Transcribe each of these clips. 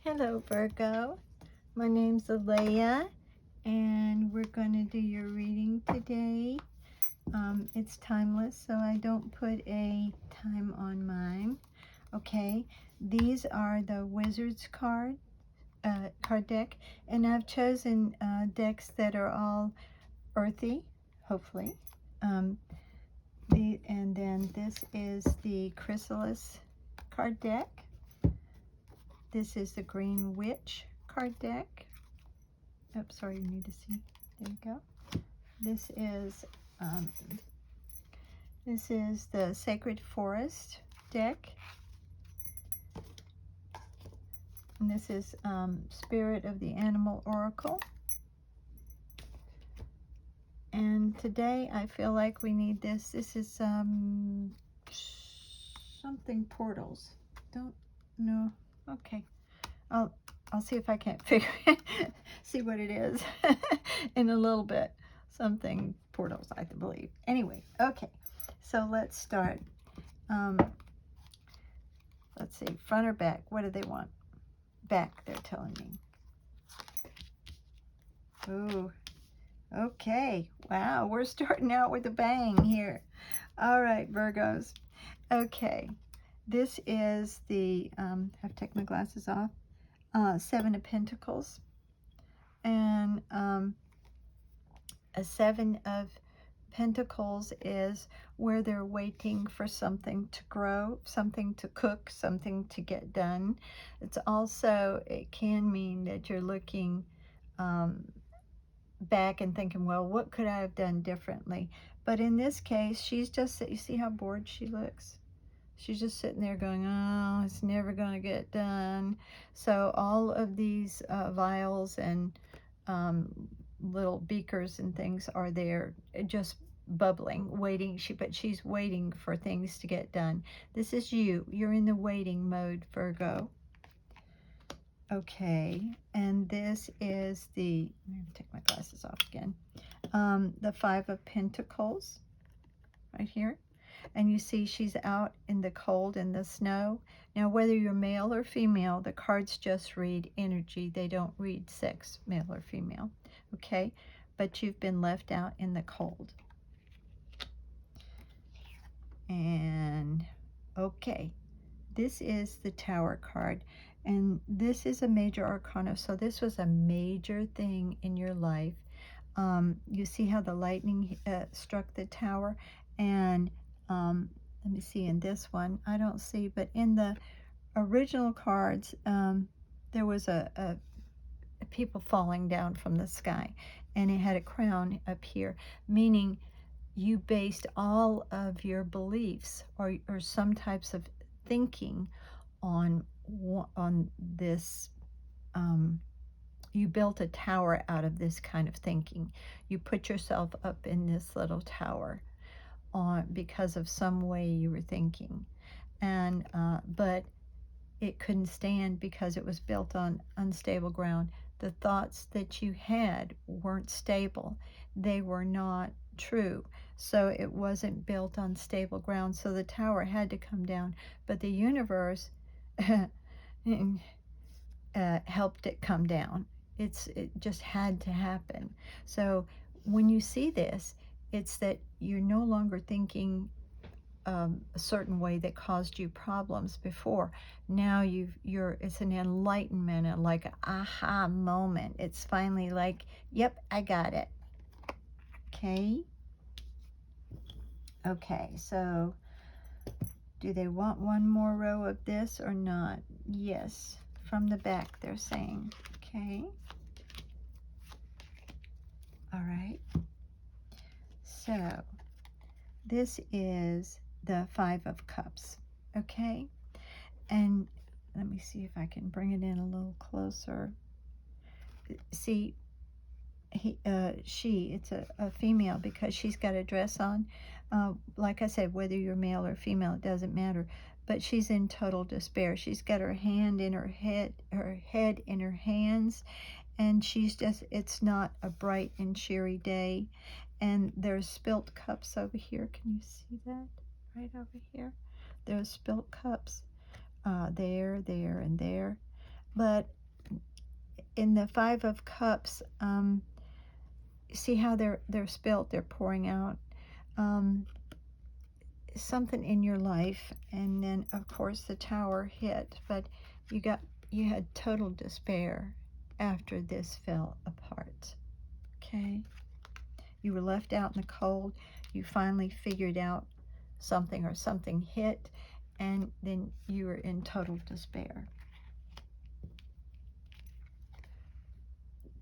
Hello, Virgo. My name's Alea, and we're going to do your reading today. It's timeless, so I don't put a time on mine. Okay, these are the Wizard's card deck, and I've chosen decks that are all earthy, hopefully. Um, and then this is the Chrysalis card deck. This is the Green Witch card deck. Oops, sorry, you need to see. There you go. This is the Sacred Forest deck. And this is Spirit of the Animal Oracle. And today I feel like we need this. This is something portals. Don't know. Okay. I'll see if I can't figure see what it is in a little bit. Something portals, I believe. Anyway, okay. So let's start. Let's see, front or back? What do they want? Back, they're telling me. Ooh, okay. Wow, we're starting out with a bang here. All right, Virgos. Okay, this is the, I have to take my glasses off, Seven of Pentacles. And a Seven of Pentacles is where they're waiting for something to grow, something to cook, something to get done. It's also, it can mean that you're looking back and thinking, well, what could I have done differently? But in this case, she's just, you see how bored she looks? She's just sitting there going, oh, it's never going to get done. So all of these vials and little beakers and things are there just bubbling, waiting. But she's waiting for things to get done. This is you. You're in the waiting mode, Virgo. Okay, and this is the, let me take my glasses off again, the Five of Pentacles right here. And you see she's out in the cold and the snow. Now, whether you're male or female, the cards just read energy. They don't read sex, male or female, okay? But you've been left out in the cold. And, okay, this is the Tower card. And this is a major arcana, so this was a major thing in your life. You see how the lightning struck the tower, and let me see, in this one, I don't see, but in the original cards, there was a people falling down from the sky, and it had a crown up here, meaning you based all of your beliefs or some types of thinking on this. You built a tower out of this kind of thinking. You put yourself up in this little tower because of some way you were thinking, and but it couldn't stand because it was built on unstable ground. The thoughts that you had weren't stable. They were not true. So it wasn't built on stable ground. So the tower had to come down. But the universe helped it come down. It just had to happen. So when you see this, it's that you're no longer thinking a certain way that caused you problems before. Now it's an enlightenment and like an aha moment. It's finally like, yep, I got it. Okay. Okay, so do they want one more row of this or not? Yes, from the back they're saying. Okay. All right. So this is the Five of Cups. Okay. And let me see if I can bring it in a little closer. See, it's a female because she's got a dress on. Like I said, whether you're male or female, it doesn't matter. But she's in total despair. She's got her head in her hands, and she's just, it's not a bright and cheery day. And there's spilt cups over here. Can you see that? Right over here. There's spilt cups there, and there. But in the Five of Cups, see how they're spilt, they're pouring out. Um, Something in your life, and then of course the Tower hit, but you had total despair after this fell apart. Okay, you were left out in the cold. You finally figured out something, or something hit, and then you were in total despair.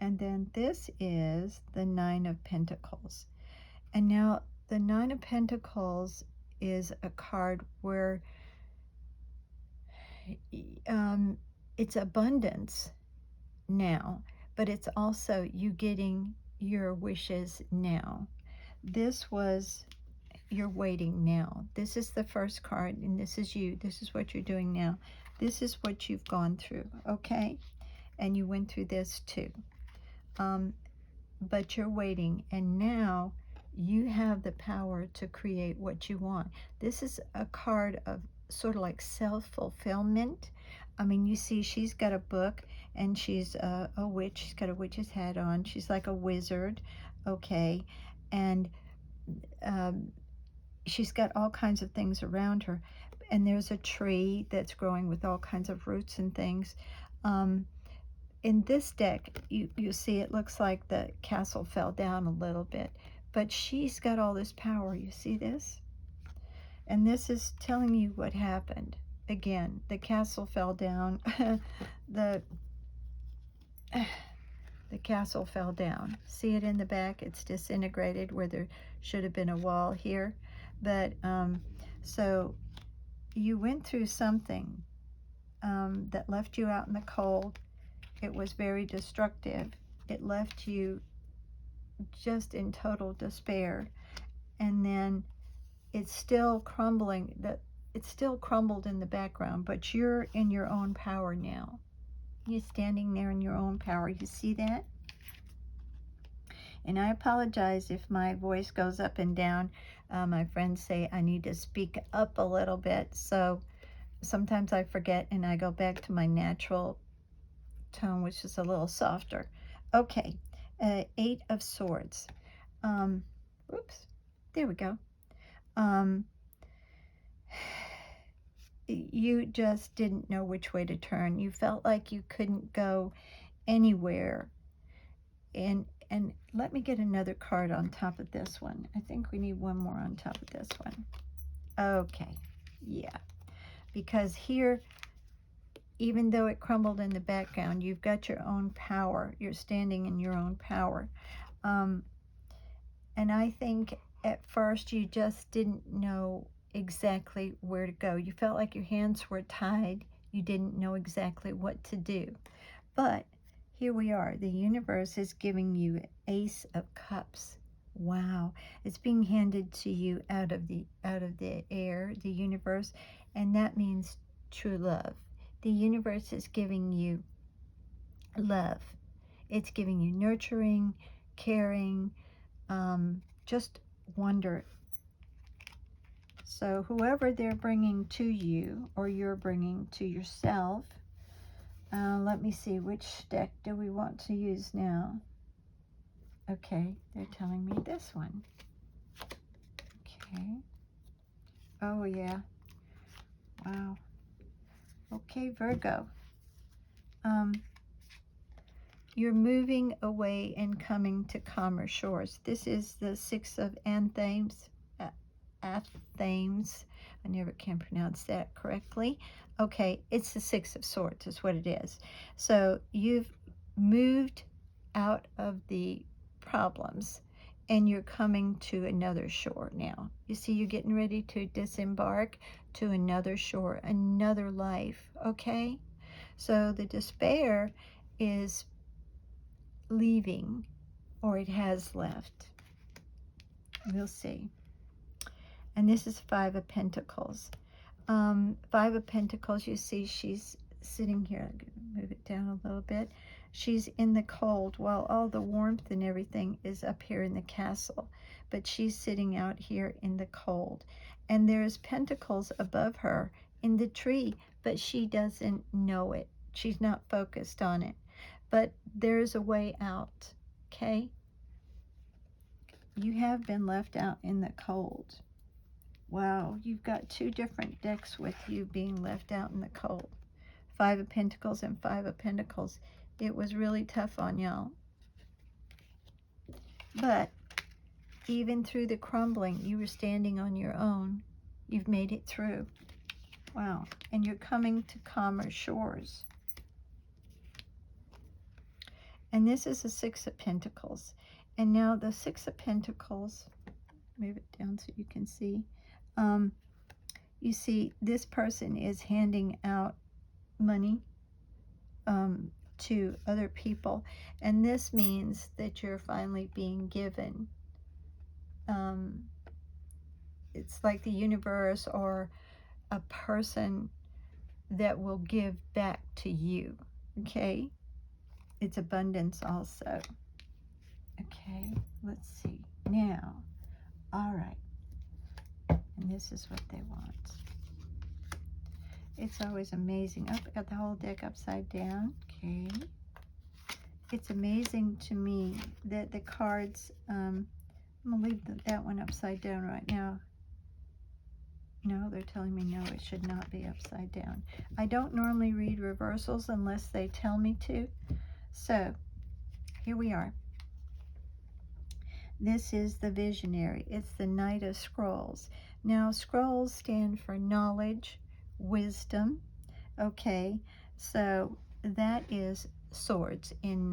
And then this is the Nine of Pentacles. And now the Nine of Pentacles is a card where it's abundance now, but it's also you getting your wishes now. This was you're waiting now. This is the first card, and this is you. This is what you're doing now. This is what you've gone through, okay? And you went through this too. But you're waiting, and now you have the power to create what you want. This is a card of sort of like self-fulfillment. I mean, you see she's got a book, and she's a witch. She's got a witch's hat on. She's like a wizard, okay? And she's got all kinds of things around her. And there's a tree that's growing with all kinds of roots and things. In this deck, you see it looks like the castle fell down a little bit, but she's got all this power. You see this? And this is telling you what happened. Again, the castle fell down. the castle fell down. See it in the back? It's disintegrated where there should have been a wall here. But so you went through something that left you out in the cold. It was very destructive. It left you just in total despair. And then it's still crumbling. It's still crumbled in the background, but you're in your own power now. You're standing there in your own power. You see that? And I apologize if my voice goes up and down. My friends say I need to speak up a little bit, so sometimes I forget and I go back to my natural tone, which is a little softer. Okay, Eight of Swords. Oops, there we go. You just didn't know which way to turn. You felt like you couldn't go anywhere. And let me get another card on top of this one. I think we need one more on top of this one. Okay, yeah. Because here, even though it crumbled in the background, you've got your own power. You're standing in your own power. And I think at first you just didn't know exactly where to go. You felt like your hands were tied. You didn't know exactly what to do. But here we are. The universe is giving you Ace of Cups. Wow. It's being handed to you out of the air, the universe, and that means true love. The universe is giving you love. It's giving you nurturing, caring, just wonder. So whoever they're bringing to you, or you're bringing to yourself, let me see, which deck do we want to use now? Okay, they're telling me this one. Okay. Oh, yeah. Wow. Okay, Virgo. You're moving away and coming to calmer shores. This is the Six of Anthems. Anthems. I never can pronounce that correctly. Okay, it's the Six of Swords is what it is. So you've moved out of the problems and you're coming to another shore now. You see, you're getting ready to disembark to another shore, another life, okay? So the despair is leaving, or it has left. We'll see. And this is Five of Pentacles. Five of Pentacles, you see she's sitting here. I'm going to move it down a little bit. She's in the cold while all the warmth and everything is up here in the castle. But she's sitting out here in the cold. And there's pentacles above her in the tree, but she doesn't know it. She's not focused on it. but there's a way out, okay? You have been left out in the cold. Wow, you've got two different decks with you being left out in the cold. Five of Pentacles and Five of Pentacles. It was really tough on y'all. But even through the crumbling, you were standing on your own. You've made it through. Wow. And you're coming to calmer shores. And this is the Six of Pentacles. And now the Six of Pentacles, move it down so you can see. You see, this person is handing out money to other people. And this means that you're finally being given. It's like the universe or a person that will give back to you, okay? It's abundance also. Okay, let's see. Now, all right. And this is what they want. It's always amazing. Oh, I got the whole deck upside down. Okay. It's amazing to me that the cards, I'm going to leave that one upside down right now. No, they're telling me no, it should not be upside down. I don't normally read reversals unless they tell me to. So, here we are. This is the Visionary. It's the Knight of Scrolls. Now, scrolls stand for knowledge, wisdom. Okay, so that is swords in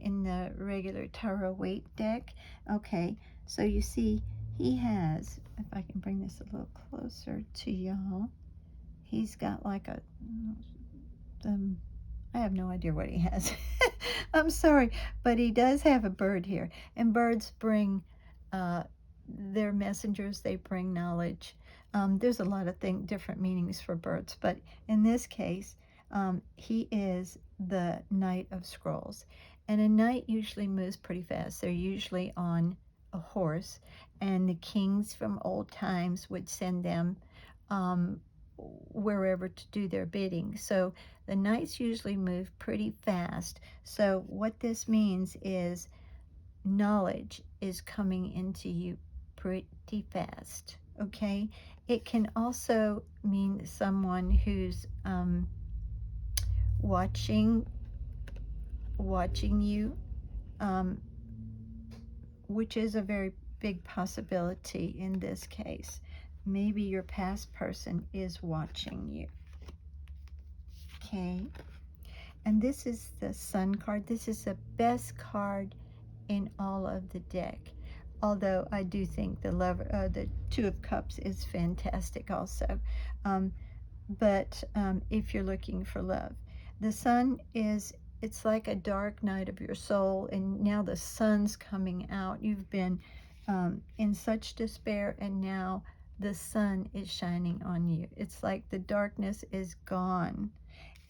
the regular tarot weight deck. Okay, so you see he has, if I can bring this a little closer to y'all, he's got like a, I have no idea what he has. I'm sorry, but he does have a bird here. And birds bring, they're messengers, they bring knowledge. There's a lot of different meanings for birds, but in this case, he is the Knight of Scrolls. And a knight usually moves pretty fast. They're usually on a horse, and the kings from old times would send them wherever to do their bidding. So the knights usually move pretty fast. So what this means is knowledge is coming into you pretty fast, okay? It can also mean someone who's watching you, which is a very big possibility in this case. Maybe your past person is watching you. Okay. And this is the Sun card. This is the best card in all of the deck. Although I do think the Two of Cups is fantastic also. But if you're looking for love, the Sun is, it's like a dark night of your soul, and now the sun's coming out. You've been in such despair, and now the sun is shining on you. It's like the darkness is gone.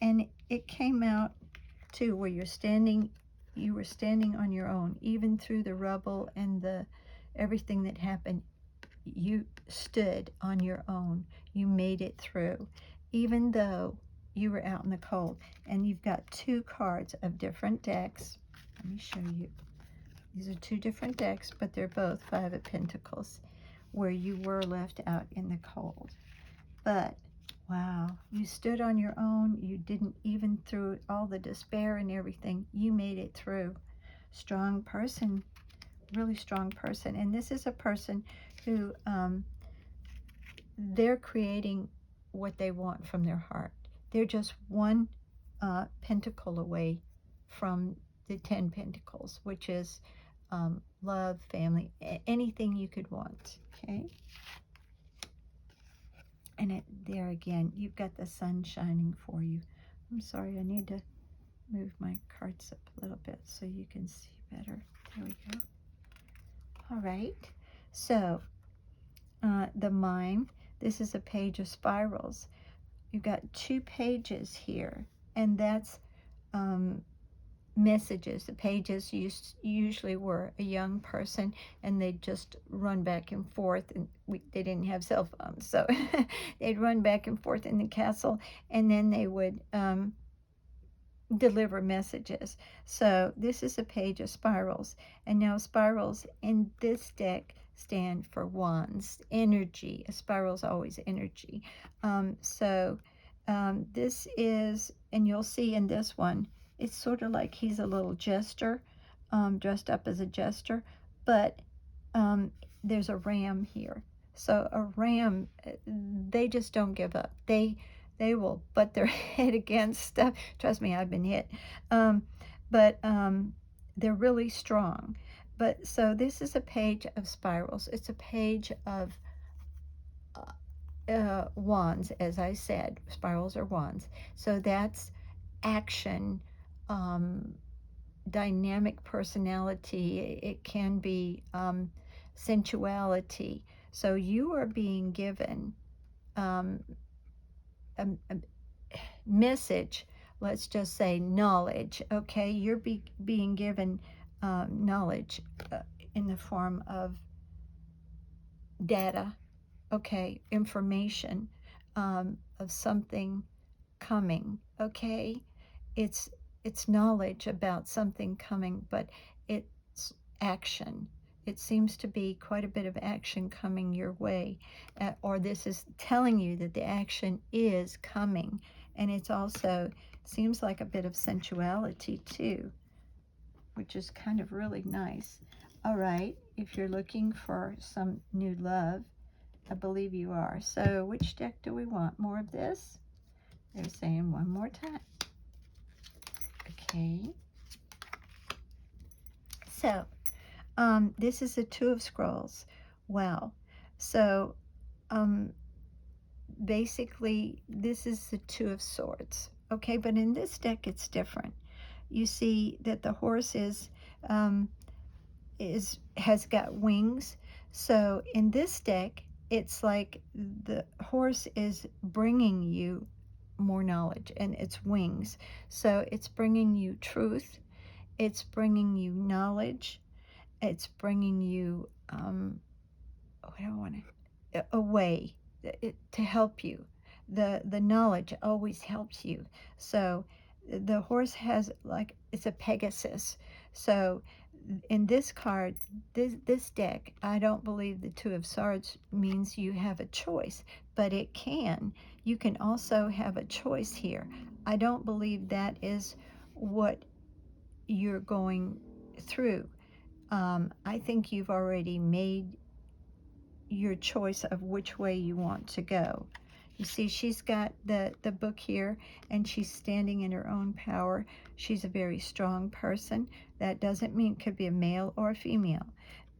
And it came out too where you were standing on your own, even through the rubble and everything that happened. You stood on your own. You made it through, even though you were out in the cold. And you've got two cards of different decks. Let me show you. These are two different decks, but they're both Five of Pentacles, where you were left out in the cold. But wow, you stood on your own. You didn't, even through all the despair and everything, you made it through. Strong person, really strong person. And this is a person who, they're creating what they want from their heart. They're just one pentacle away from the 10 pentacles, which is love, family, anything you could want, okay? And there again, you've got the sun shining for you. I'm sorry, I need to move my cards up a little bit so you can see better. There we go. All right, so the mind, this is a page of spirals. You've got two pages here, and that's messages. The pages usually were a young person, and they'd just run back and forth, and they didn't have cell phones, so they'd run back and forth in the castle, and then they would deliver messages. So this is a page of spirals, and now spirals in this deck stand for wands, energy. A spiral is always energy. This is, and you'll see in this one, it's sort of like he's a little jester, dressed up as a jester, but um, there's a ram here. So a ram, they just don't give up. They will butt their head against stuff. Trust me, I've been hit. Um, but they're really strong. But so this is a page of spirals. It's a page of wands, as I said. Spirals are wands. So that's action, um, dynamic personality. It can be sensuality. So you are being given um, a message, let's just say knowledge, okay? You're being given knowledge in the form of data, okay, information of something coming, okay? It's it's knowledge about something coming, but it's action. It seems to be quite a bit of action coming your way, or this is telling you that the action is coming, and it's also seems like a bit of sensuality too, which is kind of really nice. All right, if you're looking for some new love, I believe you are. So which deck do we want? More of this? They're saying one more time. Okay. So, this is a Two of Scrolls. Wow. So, um, basically, this is the Two of Swords. Okay, but in this deck, it's different. You see that the horse um, has got wings. So in this deck, it's like the horse is bringing you more knowledge, and it's wings. So it's bringing you truth. It's bringing you knowledge. It's bringing you, I don't want to, a way to help you. The knowledge always helps you. So the horse has, like, it's a Pegasus. So in this card, this deck, I don't believe the Two of Swords means you have a choice, but it can. You can also have a choice here. I don't believe that is what you're going through. I think you've already made your choice of which way you want to go. You see, she's got the book here, and she's standing in her own power. She's a very strong person. That doesn't mean it could be a male or a female.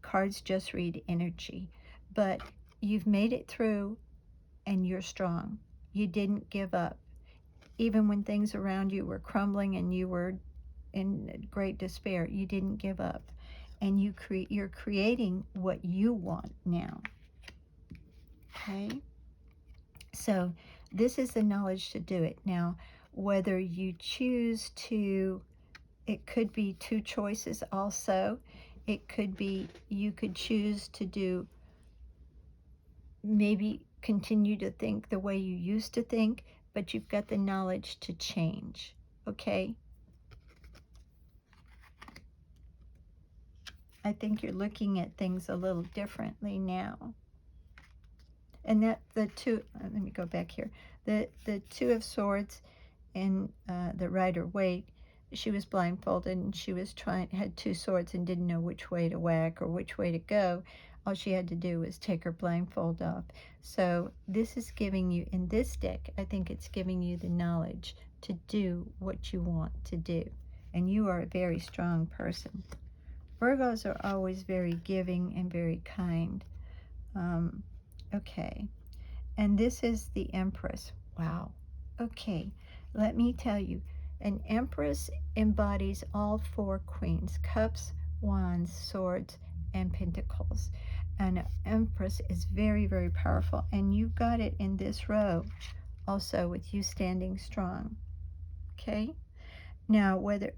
Cards just read energy. But you've made it through, and you're strong. You didn't give up. Even when things around you were crumbling and you were in great despair, you didn't give up. And you're creating what you want now. Okay? So this is the knowledge to do it. Now, whether you choose to, it could be two choices also. It could be you could choose to do, maybe continue to think the way you used to think, but you've got the knowledge to change. Okay? I think you're looking at things a little differently now. And that the two, let me go back here. The Two of Swords and the Rider Waite, she was blindfolded, and she was had two swords and didn't know which way to whack or which way to go. All she had to do was take her blindfold off. So this is giving you, in this deck, I think it's giving you the knowledge to do what you want to do. And you are a very strong person. Virgos are always very giving and very kind. Okay. And this is the Empress. Wow. Okay. Let me tell you, an Empress embodies all four queens: cups, wands, swords, and pentacles. An Empress is very, very powerful, and you got it in this row also, with you standing strong. Okay? Now, whether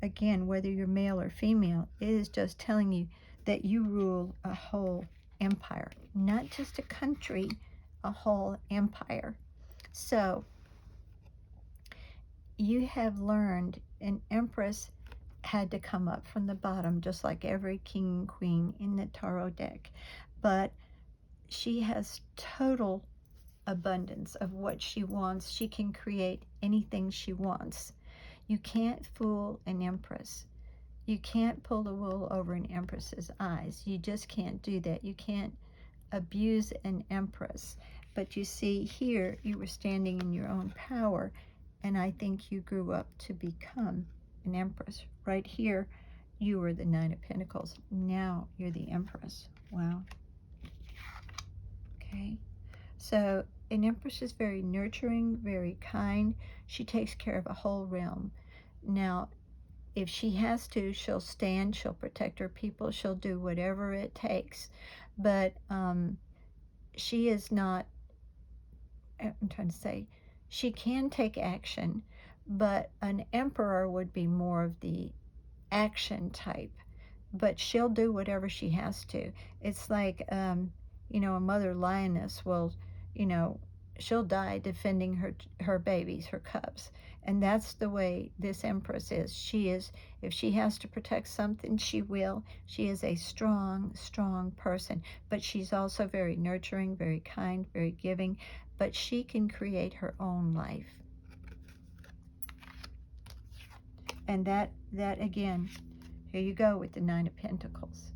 you're male or female, it is just telling you that you rule a whole empire, not just a country, a whole empire. So you have learned an empress had to come up from the bottom, just like every king and queen in the tarot deck. But she has total abundance of what she wants. She can create anything she wants. You can't fool an empress. You can't pull the wool over an empress's eyes. You just can't do that. You can't abuse an empress. But you see here, you were standing in your own power, and I think you grew up to become an empress. Right here, you were the Nine of Pentacles. Now you're the Empress. Wow. Okay. So an empress is very nurturing, very kind. She takes care of a whole realm. Now, if she has to, she'll stand, she'll protect her people, she'll do whatever it takes. But she is not, I'm trying to say, she can take action, but an emperor would be more of the action type. But she'll do whatever she has to. It's like, you know, a mother lioness will, you know, she'll die defending her babies, her cubs. And that's the way this empress is. She is, if she has to protect something, she will. She is a strong, strong person. But she's also very nurturing, very kind, very giving. But she can create her own life. And that again, here you go with the Nine of Pentacles.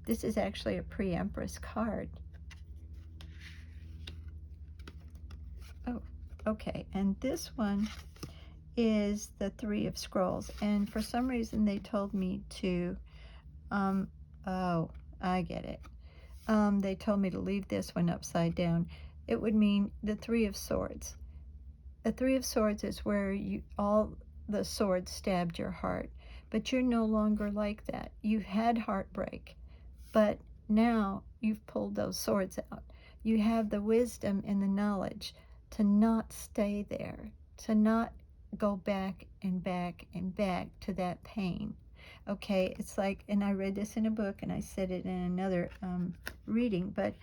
This is actually a pre-Empress card. Oh, okay. And this one is the Three of Scrolls. And for some reason they told me to, oh, I get it. They told me to leave this one upside down. It would mean the Three of Swords. The Three of Swords is where all the swords stabbed your heart. But you're no longer like that. You've had heartbreak. But now you've pulled those swords out. You have the wisdom and the knowledge to not stay there, to not go back and back and back to that pain. Okay, it's like, and I read this in a book and I said it in another reading, but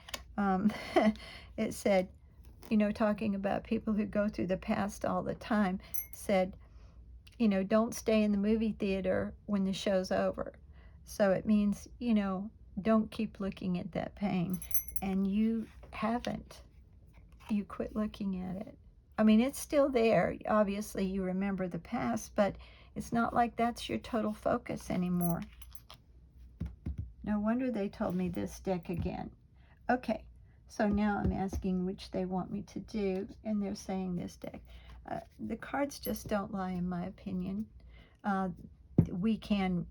it said, you know, talking about people who go through the past all the time, said, you know, don't stay in the movie theater when the show's over. So it means, you know, don't keep looking at that pain. And you haven't. You quit looking at it. I mean, it's still there. Obviously, you remember the past, but it's not like that's your total focus anymore. No wonder they told me this deck again. Okay, so now I'm asking which they want me to do, and they're saying this deck. The cards just don't lie, in my opinion. We can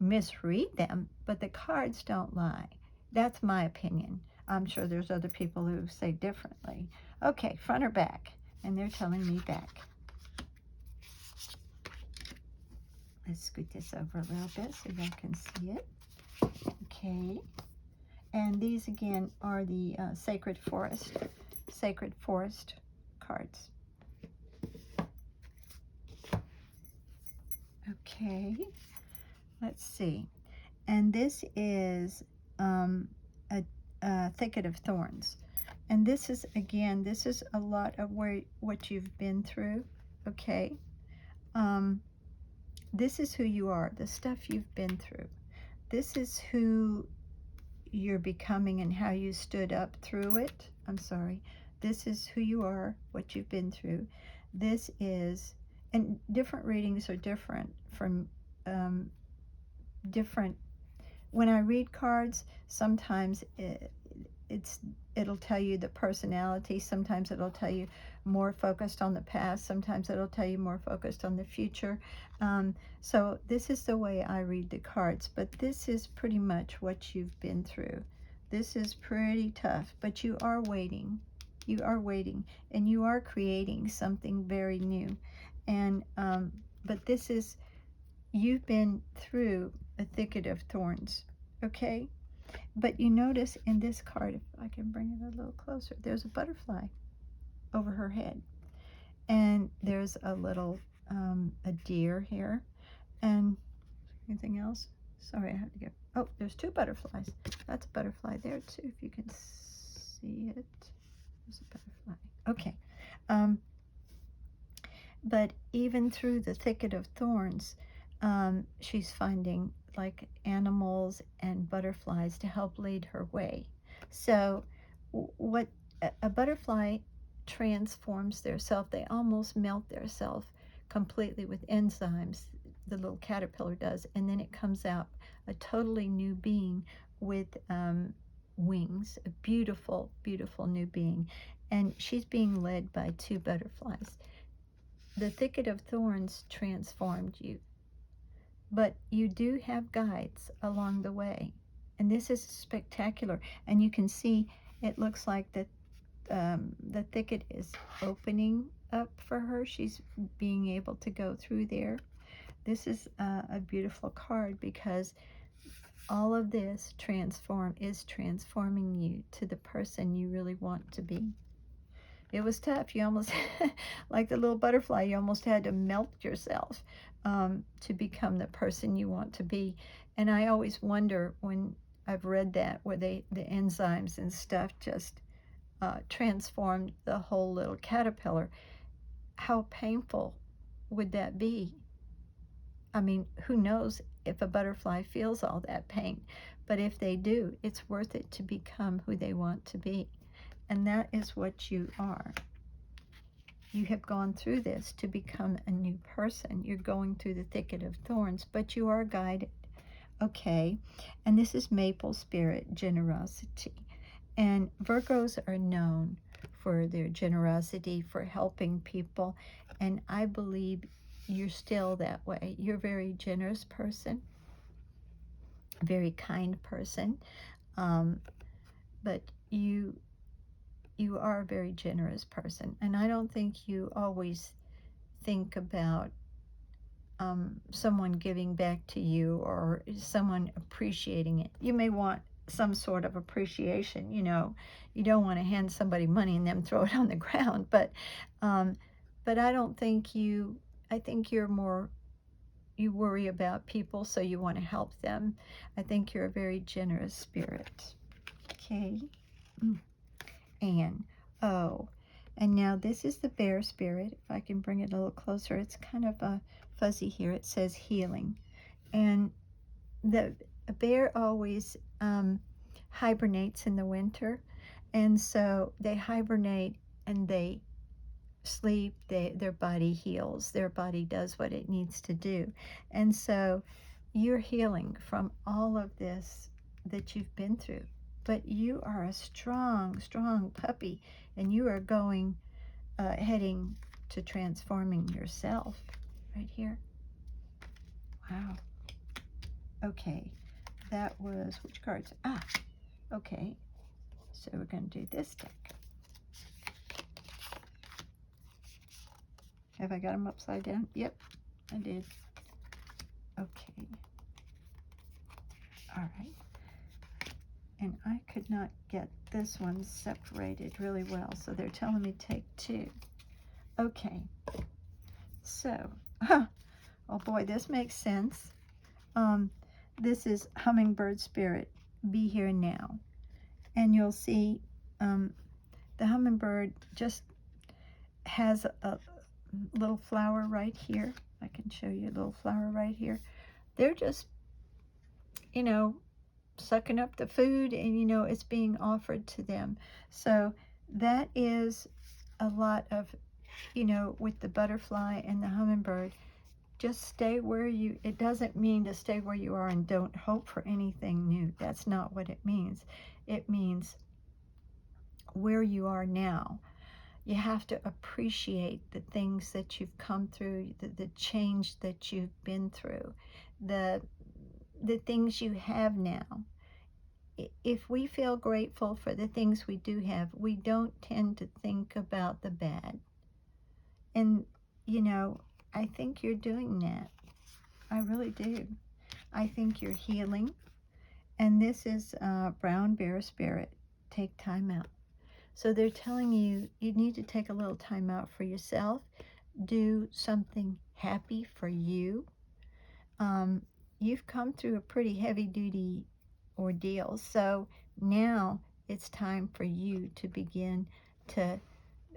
misread them, but the cards don't lie. That's my opinion. I'm sure there's other people who say differently. Okay, front or back? And they're telling me back. Let's scoot this over a little bit so y'all can see it. Okay. And these again are the Sacred Forest cards. Okay, let's see. And this is a thicket of thorns. And this is, again, this is a lot of what you've been through, okay? This is who you are, the stuff you've been through. This is who you're becoming and how you stood up through it. I'm sorry. This is who you are, what you've been through. This is, and different readings are different from different. When I read cards, sometimes it'll tell you the personality. Sometimes it'll tell you more focused on the past. Sometimes it'll tell you more focused on the future. So this is the way I read the cards, but this is pretty much what you've been through. This is pretty tough, but you are waiting. You are waiting, and you are creating something very new. And but this is, you've been through a thicket of thorns, okay? But you notice in this card, if I can bring it a little closer, there's a butterfly over her head. And there's a little, a deer here. And anything else? Sorry, I have to go. Oh, there's two butterflies. That's a butterfly there too, if you can see it. There's a butterfly. Okay. But even through the thicket of thorns, she's finding like animals and butterflies to help lead her way. So, what a butterfly transforms their self, they almost melt their self completely with enzymes, the little caterpillar does, and then it comes out a totally new being with wings, a beautiful, beautiful new being. And she's being led by two butterflies. The thicket of thorns transformed you, but you do have guides along the way. And this is spectacular. And you can see it looks like the thicket is opening up for her. She's being able to go through there. This is a beautiful card because all of this is transforming you to the person you really want to be. It was tough. You almost, like the little butterfly, you almost had to melt yourself to become the person you want to be. And I always wonder when I've read that, where the enzymes and stuff just transformed the whole little caterpillar, how painful would that be? I mean, who knows if a butterfly feels all that pain? But if they do, it's worth it to become who they want to be. And that is what you are. You have gone through this to become a new person. You're going through the thicket of thorns, but you are guided. Okay, and this is maple spirit, generosity. And Virgos are known for their generosity, for helping people. And I believe you're still that way. You're a very generous person, a very kind person. But you are a very generous person. And I don't think you always think about someone giving back to you or someone appreciating it. You may want some sort of appreciation, you know. You don't want to hand somebody money and them throw it on the ground, but I don't think I think you're more, you worry about people, so you want to help them. I think you're a very generous spirit. Okay. And oh, and now this is the bear spirit. If I can bring it a little closer, it's kind of fuzzy here. It says healing. And the bear always hibernates in the winter. And so they hibernate and they sleep, their body heals, their body does what it needs to do. And so you're healing from all of this that you've been through. But you are a strong, strong puppy, and you are heading to transforming yourself right here. Wow. Okay, that was, which cards? Ah, okay. So we're going to do this deck. Have I got them upside down? Yep, I did. Okay. All right. And I could not get this one separated really well, so they're telling me take two. Okay. So, oh boy, this makes sense. This is hummingbird spirit, be here now. And you'll see the hummingbird just has a little flower right here. I can show you a little flower right here. They're just, you know, sucking up the food, and, you know, it's being offered to them. So that is a lot of, you know, with the butterfly and the hummingbird, just stay where you, it doesn't mean to stay where you are and don't hope for anything new. That's not what it means. It means where you are now. You have to appreciate the things that you've come through, the change that you've been through, the things you have now. If we feel grateful for the things we do have, we don't tend to think about the bad. And, you know, I think you're doing that. I really do. I think you're healing. And this is brown bear spirit. Take time out. So they're telling you, you need to take a little time out for yourself. Do something happy for you. You've come through a pretty heavy-duty ordeal. So now it's time for you to begin to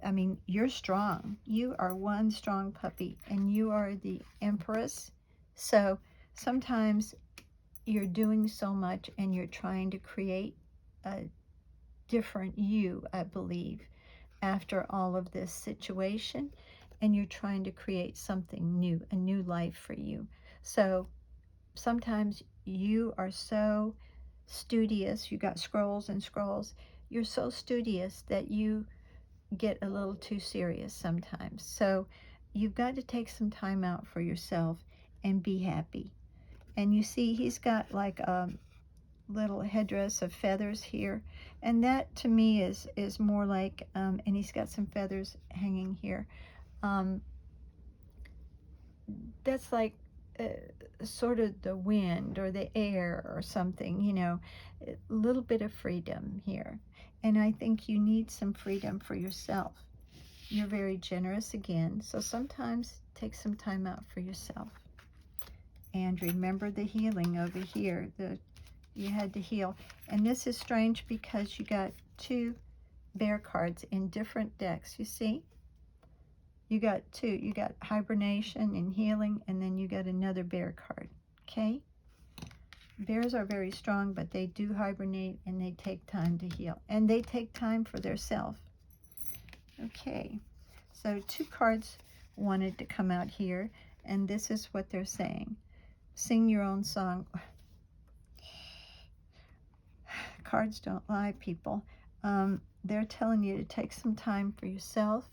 I mean, you're strong. You are one strong puppy, and you are the empress. So sometimes you're doing so much and you're trying to create a different you, I believe, after all of this situation, and you're trying to create something new, a new life for you. So sometimes you are so studious, you got scrolls and scrolls, you're so studious that you get a little too serious sometimes. So you've got to take some time out for yourself and be happy. And you see, he's got like a little headdress of feathers here, and that to me is more like, and he's got some feathers hanging here. Um, that's like sort of the wind or the air or something, you know, a little bit of freedom here. And I think you need some freedom for yourself. You're very generous again, so sometimes take some time out for yourself. And remember the healing over here. You had to heal. And this is strange because you got two bear cards in different decks. You see? You got two. You got hibernation and healing, and then you got another bear card. Okay? Bears are very strong, but they do hibernate and they take time to heal. And they take time for their self. Okay. So two cards wanted to come out here, and this is what they're saying. Sing your own song. Cards don't lie, people. They're telling you to take some time for yourself,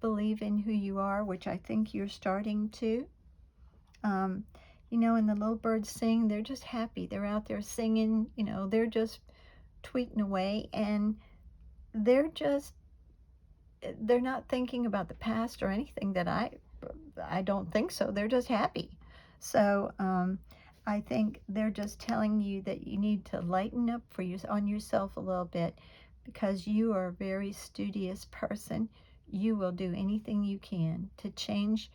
believe in who you are, which I think you're starting to. You know, and the little birds sing, they're just happy. They're out there singing, you know, they're just tweeting away, and they're not thinking about the past or anything that I don't think so. They're just happy. So I think they're just telling you that you need to lighten up on yourself a little bit, because you are a very studious person. You will do anything you can to change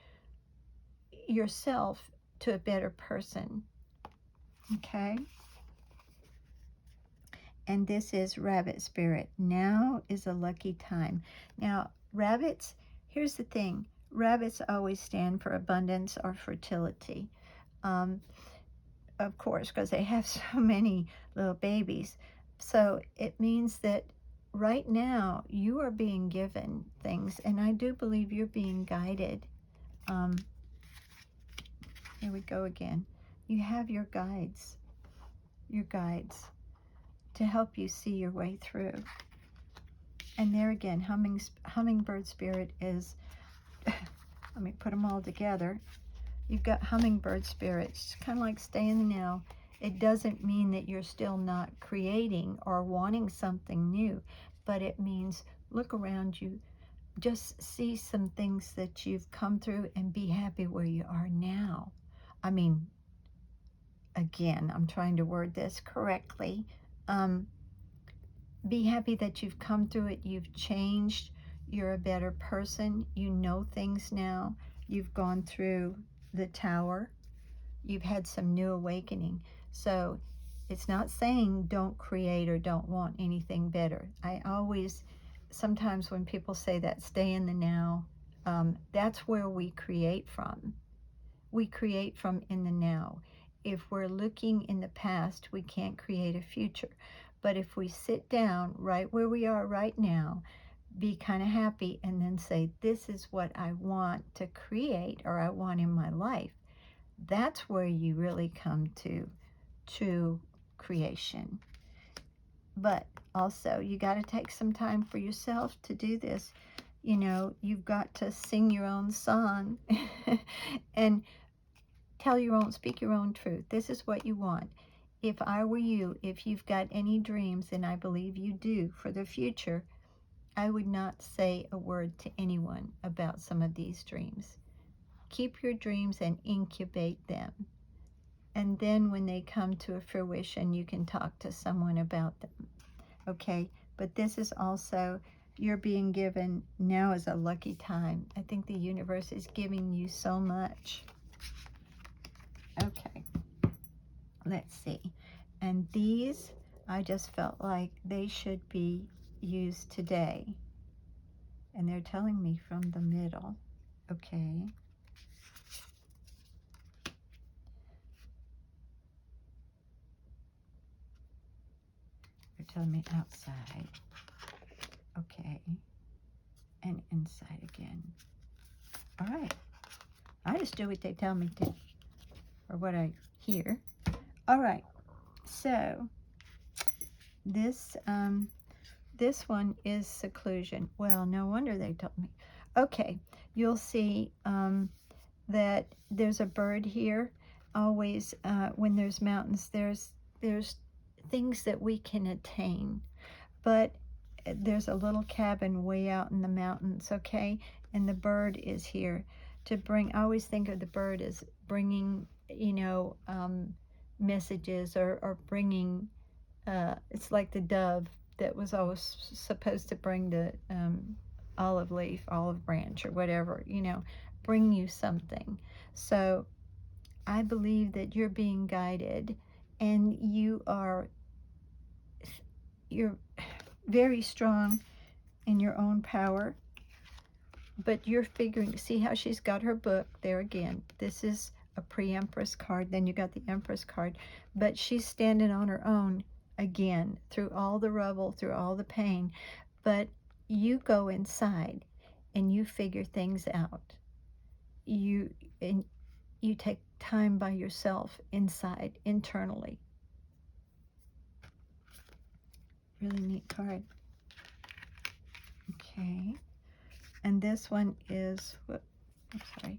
yourself to a better person. Okay? And this is Rabbit Spirit. Now is a lucky time. Now, rabbits, here's the thing. Rabbits always stand for abundance or fertility. Of course, because they have so many little babies. So it means that right now you are being given things, and I do believe you're being guided. Here we go again. You have your guides to help you see your way through. And there again, hummingbird spirit is, let me put them all together. You've got hummingbird spirits, kind of like stay in the now. It doesn't mean that you're still not creating or wanting something new, but it means look around you, just see some things that you've come through and be happy where you are now. I mean, again, I'm trying to word this correctly. Be happy that you've come through it, you've changed, you're a better person, you know things now, you've gone through the tower, you've had some new awakening. So it's not saying don't create or don't want anything better. I always, sometimes when people say that, stay in the now, that's where we create from. We create from in the now. If we're looking in the past, we can't create a future. But if we sit down right where we are right now, be kind of happy, and then say, this is what I want to create or I want in my life, that's where you really come to true creation. But also, you got to take some time for yourself to do this. You know, you've got to sing your own song and speak your own truth. This is what you want. If I were you, if you've got any dreams, and I believe you do, for the future, I would not say a word to anyone about some of these dreams. Keep your dreams and incubate them. And then when they come to a fruition, you can talk to someone about them. Okay? But this is also, you're being given, now is a lucky time. I think the universe is giving you so much. Okay. Let's see. And these, I just felt like they should be used today. and they're telling me from the middle. Okay. They're telling me outside. Okay. And inside again. All right. I just do what they tell me to, or what I hear. All right. So this this one is seclusion. Well, no wonder they told me. Okay. You'll see that there's a bird here. Always, when there's mountains, there's things that we can attain, but there's a little cabin way out in the mountains, okay? And the bird is here to bring. I always think of the bird as bringing, messages, or bringing. It's like the dove that was always supposed to bring the olive leaf, olive branch, or whatever, bring you something. So I believe that you're being guided, and you're very strong in your own power, but you're figuring. See how she's got her book there again. This is a pre-empress card. Then you got the empress card, but she's standing on her own again through all the rubble, through all the pain. But you go inside and you figure things out. You take time by yourself inside, internally. Really neat card. Okay. And this one is, I'm sorry,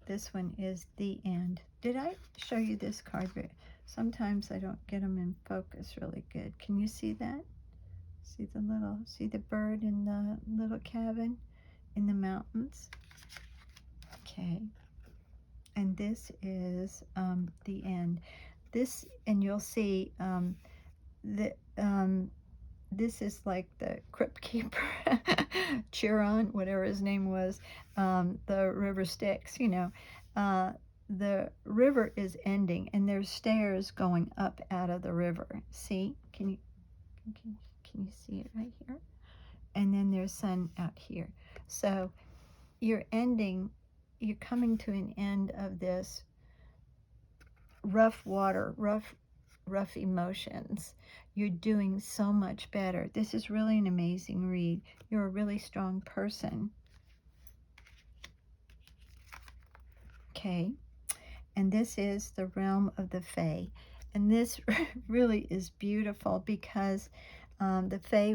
this one is the end. Did I show you this card? Sometimes I don't get them in focus really good. Can you see that? See the bird in the little cabin in the mountains? Okay. And this is the end. This, and you'll see that this is like the crypt keeper, Chiron, whatever his name was, the river Styx, the river is ending, and there's stairs going up out of the river. See? Can you see it right here? And then there's sun out here. So you're coming to an end of this rough water, rough emotions. You're doing so much better. This is really an amazing read. You're a really strong person. Okay. And this is the realm of the Fae. And this really is beautiful because the Fae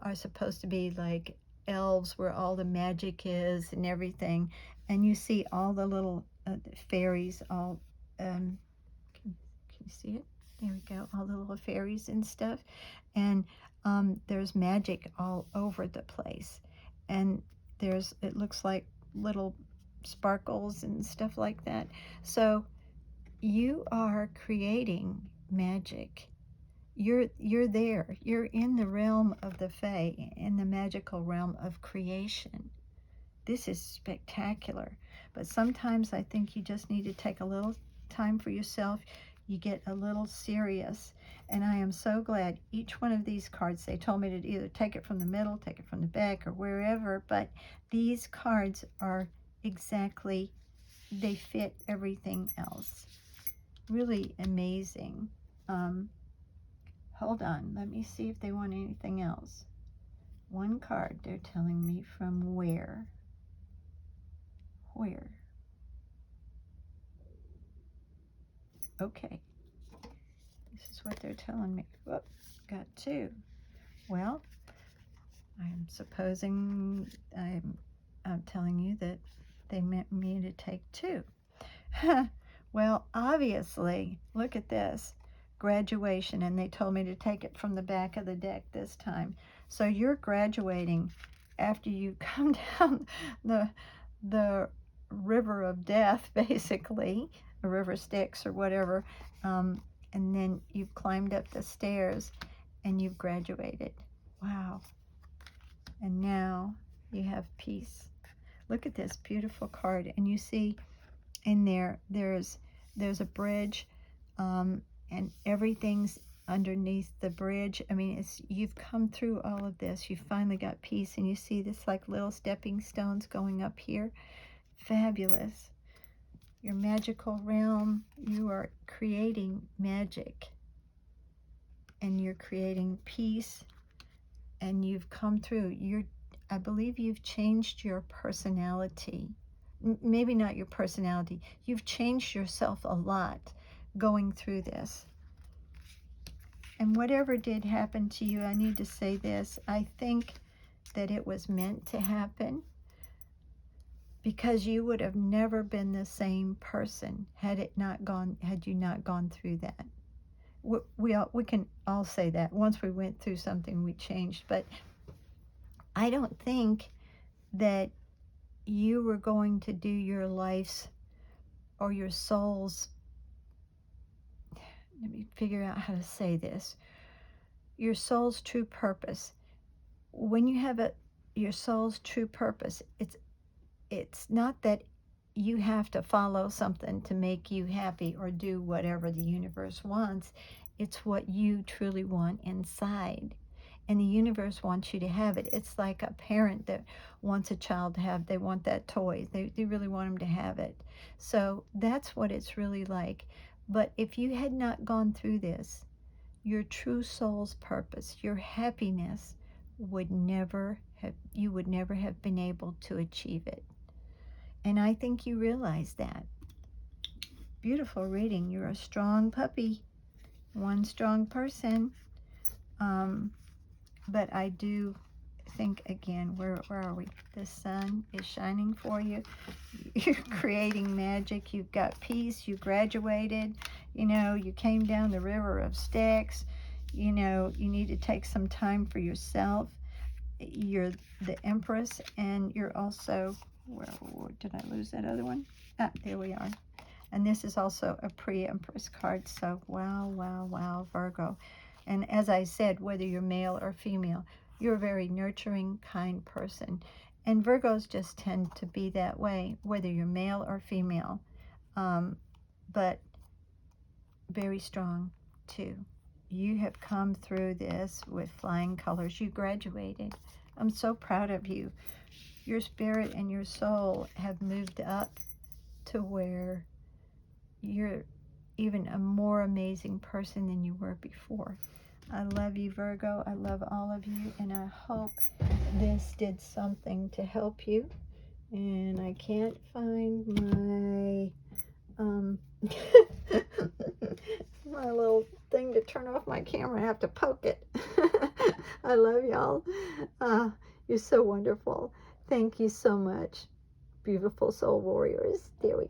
are supposed to be like elves, where all the magic is and everything. And you see all the little fairies, all can you see it? There we go, all the little fairies and stuff. And there's magic all over the place. And it looks like little sparkles and stuff like that. So you are creating magic. You're there. You're in the realm of the Fae, in the magical realm of creation. This is spectacular. But sometimes I think you just need to take a little time for yourself. You get a little serious. And I am so glad each one of these cards, they told me to either take it from the middle, take it from the back, or wherever. But these cards are exactly, they fit everything else. Really amazing. Hold on, let me see if they want anything else. One card, they're telling me from where. Where? Okay. This is what they're telling me. Whoop, got two. Well, I'm supposing I'm telling you that they meant me to take two. Well, obviously, look at this. Graduation, and they told me to take it from the back of the deck this time. So you're graduating after you come down the river of death, basically, a river Styx or whatever, and then you've climbed up the stairs and you've graduated. Wow. And now you have peace. Look at this beautiful card, and you see in there's a bridge, and everything's underneath the bridge. I mean, you've come through all of this. You finally got peace, and you see this like little stepping stones going up here. Fabulous. Your magical realm, you are creating magic, and you're creating peace, and you've come through. I believe you've changed your personality. Maybe not your personality. You've changed yourself a lot going through this. And whatever did happen to you, I need to say this. I think that it was meant to happen, because you would have never been the same person had you not gone through that. We can all say that once we went through something, we changed. But I don't think that you were going to do your life's or your soul's, let me figure out how to say this, your soul's true purpose. When you have your soul's true purpose, it's not that you have to follow something to make you happy or do whatever the universe wants. It's what you truly want inside. And the universe wants you to have it. It's like a parent that wants a child to have, they want that toy. They really want them to have it. So that's what it's really like. But if you had not gone through this, your true soul's purpose, your happiness you would never have been able to achieve it. And I think you realize that. Beautiful reading. You're a strong puppy, one strong person. But I do think, again, where are we? The sun is shining for you. You're creating magic. You've got peace. You graduated. You came down the river of Styx. You need to take some time for yourself. You're the Empress, and you're also, where did I lose that other one? Ah, there we are. And this is also a pre-Empress card. So wow, wow, wow, Virgo. And as I said, whether you're male or female, you're a very nurturing, kind person. And Virgos just tend to be that way, whether you're male or female. But very strong, too. You have come through this with flying colors. You graduated. I'm so proud of you. Your spirit and your soul have moved up to where you're even a more amazing person than you were before. I love you, Virgo. I love all of you, and I hope this did something to help you. And I can't find my my little thing to turn off my camera. I have to poke it. I love y'all. You're so wonderful. Thank you so much, beautiful soul warriors. There we go.